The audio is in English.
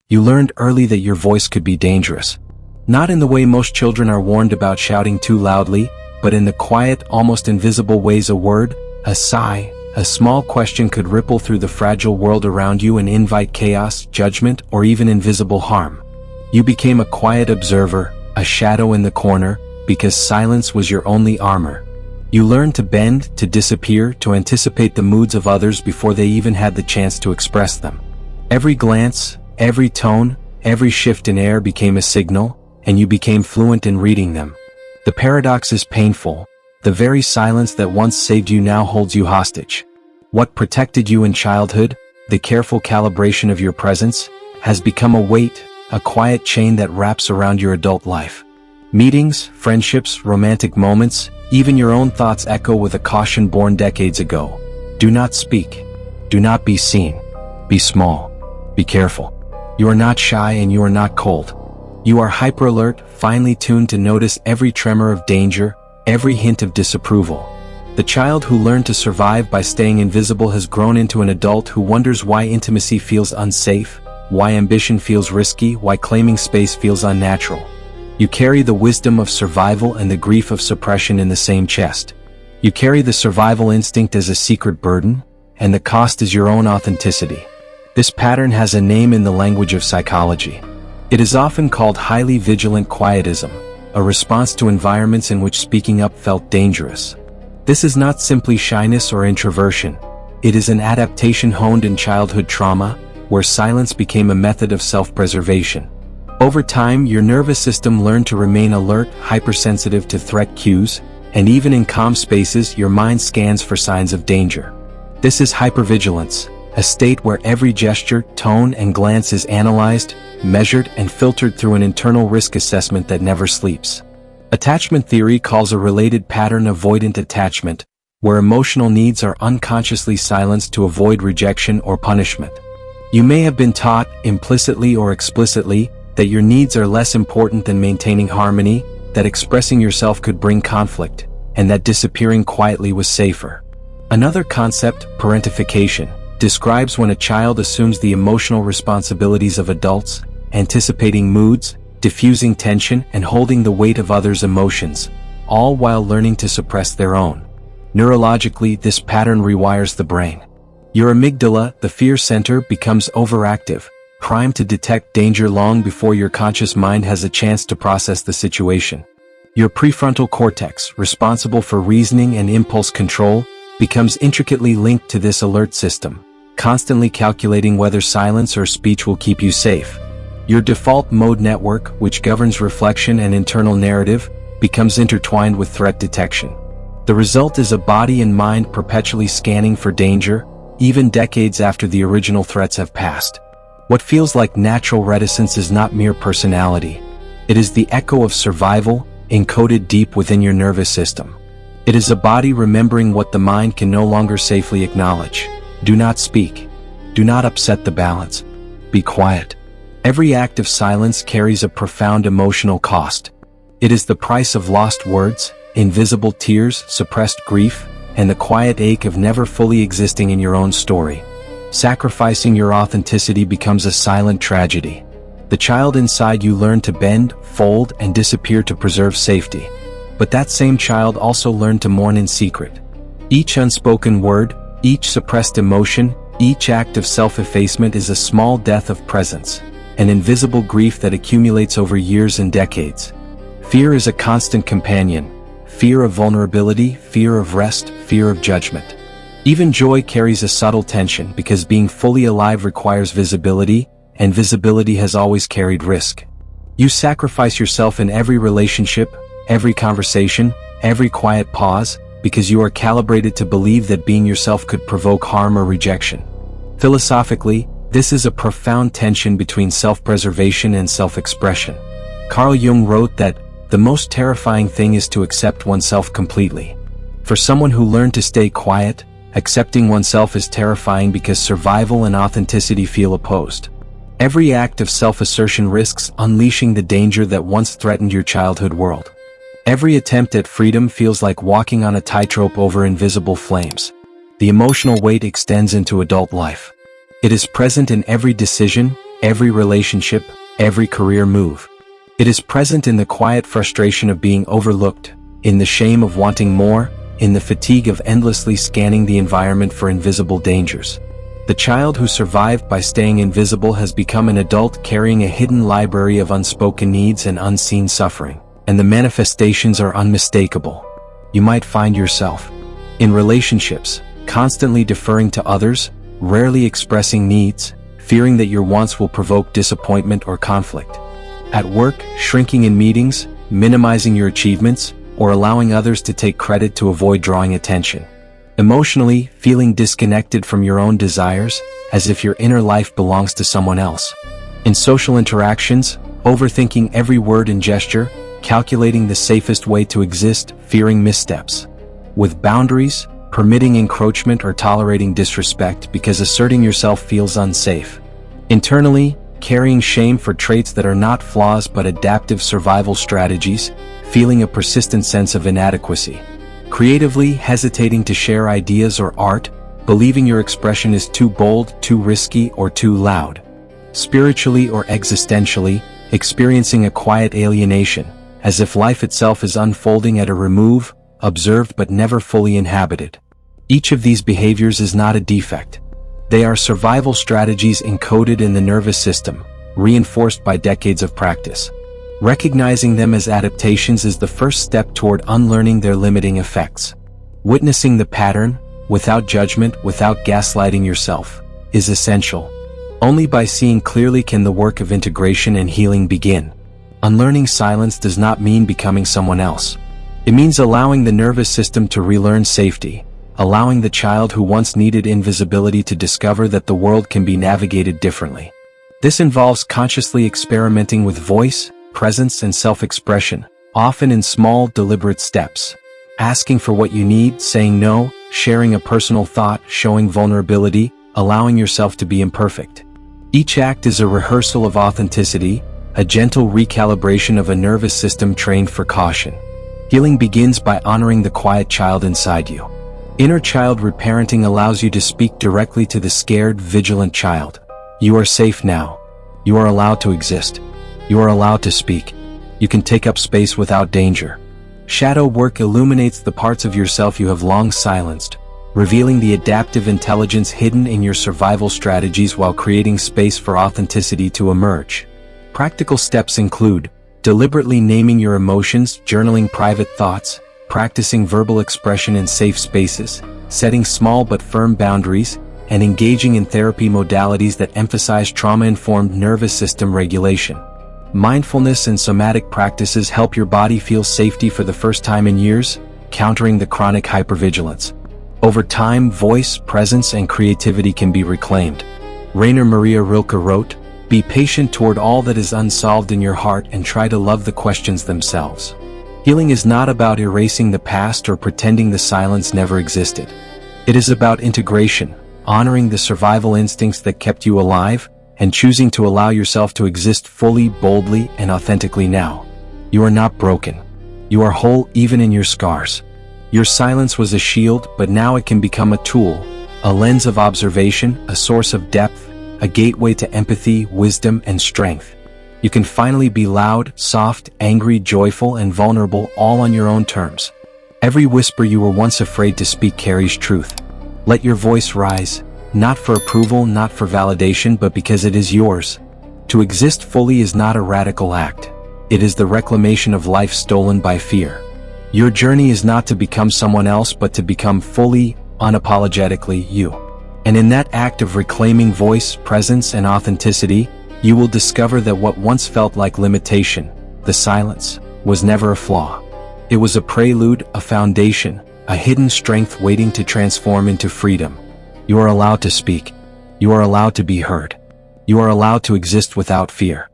You learned early that your voice could be dangerous. Not in the way most children are warned about shouting too loudly, but in the quiet, almost invisible ways a word, a sigh, a small question could ripple through the fragile world around you and invite chaos, judgment, or even invisible harm. You became a quiet observer, a shadow in the corner, because silence was your only armor. You learned to bend, to disappear, to anticipate the moods of others before they even had the chance to express them. Every glance, every tone, every shift in air became a signal, and you became fluent in reading them. The paradox is painful. The very silence that once saved you now holds you hostage. What protected you in childhood, the careful calibration of your presence, has become a weight, a quiet chain that wraps around your adult life. Meetings, friendships, romantic moments, even your own thoughts echo with a caution born decades ago. Do not speak. Do not be seen. Be small. Be careful. You are not shy and you are not cold. You are hyper-alert, finely tuned to notice every tremor of danger, every hint of disapproval. The child who learned to survive by staying invisible has grown into an adult who wonders why intimacy feels unsafe, why ambition feels risky, why claiming space feels unnatural. You carry the wisdom of survival and the grief of suppression in the same chest. You carry the survival instinct as a secret burden, and the cost is your own authenticity. This pattern has a name in the language of psychology. It is often called highly vigilant quietism, a response to environments in which speaking up felt dangerous. This is not simply shyness or introversion. It is an adaptation honed in childhood trauma, where silence became a method of self-preservation. Over time, your nervous system learned to remain alert, hypersensitive to threat cues, and even in calm spaces, your mind scans for signs of danger. This is hypervigilance, a state where every gesture, tone, and glance is analyzed, measured, and filtered through an internal risk assessment that never sleeps. Attachment theory calls a related pattern avoidant attachment, where emotional needs are unconsciously silenced to avoid rejection or punishment. You may have been taught, implicitly or explicitly, that your needs are less important than maintaining harmony, that expressing yourself could bring conflict, and that disappearing quietly was safer. Another concept, parentification, describes when a child assumes the emotional responsibilities of adults, anticipating moods, diffusing tension, and holding the weight of others' emotions, all while learning to suppress their own. Neurologically, this pattern rewires the brain. Your amygdala, the fear center, becomes overactive, primed to detect danger long before your conscious mind has a chance to process the situation. Your prefrontal cortex, responsible for reasoning and impulse control, becomes intricately linked to this alert system, constantly calculating whether silence or speech will keep you safe. Your default mode network, which governs reflection and internal narrative, becomes intertwined with threat detection. The result is a body and mind perpetually scanning for danger, even decades after the original threats have passed. What feels like natural reticence is not mere personality. It is the echo of survival, encoded deep within your nervous system. It is a body remembering what the mind can no longer safely acknowledge. Do not speak. Do not upset the balance. Be quiet. Every act of silence carries a profound emotional cost. It is the price of lost words, invisible tears, suppressed grief, and the quiet ache of never fully existing in your own story. Sacrificing your authenticity becomes a silent tragedy. The child inside you learned to bend, fold, and disappear to preserve safety. But that same child also learned to mourn in secret. Each unspoken word, each suppressed emotion, each act of self-effacement is a small death of presence, an invisible grief that accumulates over years and decades. Fear is a constant companion. Fear of vulnerability, fear of rest, fear of judgment. Even joy carries a subtle tension because being fully alive requires visibility, and visibility has always carried risk. You sacrifice yourself in every relationship, every conversation, every quiet pause, because you are calibrated to believe that being yourself could provoke harm or rejection. Philosophically, this is a profound tension between self-preservation and self-expression. Carl Jung wrote that, "The most terrifying thing is to accept oneself completely." For someone who learned to stay quiet, accepting oneself is terrifying because survival and authenticity feel opposed. Every act of self-assertion risks unleashing the danger that once threatened your childhood world. Every attempt at freedom feels like walking on a tightrope over invisible flames. The emotional weight extends into adult life. It is present in every decision, every relationship, every career move. It is present in the quiet frustration of being overlooked, in the shame of wanting more, in the fatigue of endlessly scanning the environment for invisible dangers. The child who survived by staying invisible has become an adult carrying a hidden library of unspoken needs and unseen suffering, and the manifestations are unmistakable. You might find yourself in relationships, constantly deferring to others, rarely expressing needs, fearing that your wants will provoke disappointment or conflict. At work, shrinking in meetings, minimizing your achievements, or allowing others to take credit to avoid drawing attention. Emotionally, feeling disconnected from your own desires, as if your inner life belongs to someone else. In social interactions, overthinking every word and gesture, calculating the safest way to exist, fearing missteps. With boundaries, permitting encroachment or tolerating disrespect because asserting yourself feels unsafe. Internally, carrying shame for traits that are not flaws but adaptive survival strategies, feeling a persistent sense of inadequacy. Creatively, hesitating to share ideas or art, believing your expression is too bold, too risky, or too loud. Spiritually or existentially, experiencing a quiet alienation, as if life itself is unfolding at a remove, observed but never fully inhabited. Each of these behaviors is not a defect. They are survival strategies encoded in the nervous system, reinforced by decades of practice. Recognizing them as adaptations is the first step toward unlearning their limiting effects. Witnessing the pattern, without judgment, without gaslighting yourself, is essential. Only by seeing clearly can the work of integration and healing begin. Unlearning silence does not mean becoming someone else. It means allowing the nervous system to relearn safety, allowing the child who once needed invisibility to discover that the world can be navigated differently. This involves consciously experimenting with voice, presence, and self-expression, often in small, deliberate steps. Asking for what you need, saying no, sharing a personal thought, showing vulnerability, allowing yourself to be imperfect. Each act is a rehearsal of authenticity, a gentle recalibration of a nervous system trained for caution. Healing begins by honoring the quiet child inside you. Inner child reparenting allows you to speak directly to the scared, vigilant child. You are safe now. You are allowed to exist. You are allowed to speak. You can take up space without danger. Shadow work illuminates the parts of yourself you have long silenced, revealing the adaptive intelligence hidden in your survival strategies while creating space for authenticity to emerge. Practical steps include deliberately naming your emotions, journaling private thoughts, practicing verbal expression in safe spaces, setting small but firm boundaries, and engaging in therapy modalities that emphasize trauma-informed nervous system regulation. Mindfulness and somatic practices help your body feel safety for the first time in years, countering the chronic hypervigilance. Over time, voice, presence, and creativity can be reclaimed. Rainer Maria Rilke wrote, "Be patient toward all that is unsolved in your heart and try to love the questions themselves." Healing is not about erasing the past or pretending the silence never existed. It is about integration, honoring the survival instincts that kept you alive, and choosing to allow yourself to exist fully, boldly, and authentically now. You are not broken. You are whole even in your scars. Your silence was a shield, but now it can become a tool, a lens of observation, a source of depth, a gateway to empathy, wisdom, and strength. You can finally be loud, soft, angry, joyful, and vulnerable all on your own terms. Every whisper you were once afraid to speak carries truth. Let your voice rise, not for approval, not for validation, but because it is yours. To exist fully is not a radical act. It is the reclamation of life stolen by fear. Your journey is not to become someone else, but to become fully, unapologetically you. And in that act of reclaiming voice, presence, and authenticity, you will discover that what once felt like limitation, the silence, was never a flaw. It was a prelude, a foundation, a hidden strength waiting to transform into freedom. You are allowed to speak. You are allowed to be heard. You are allowed to exist without fear.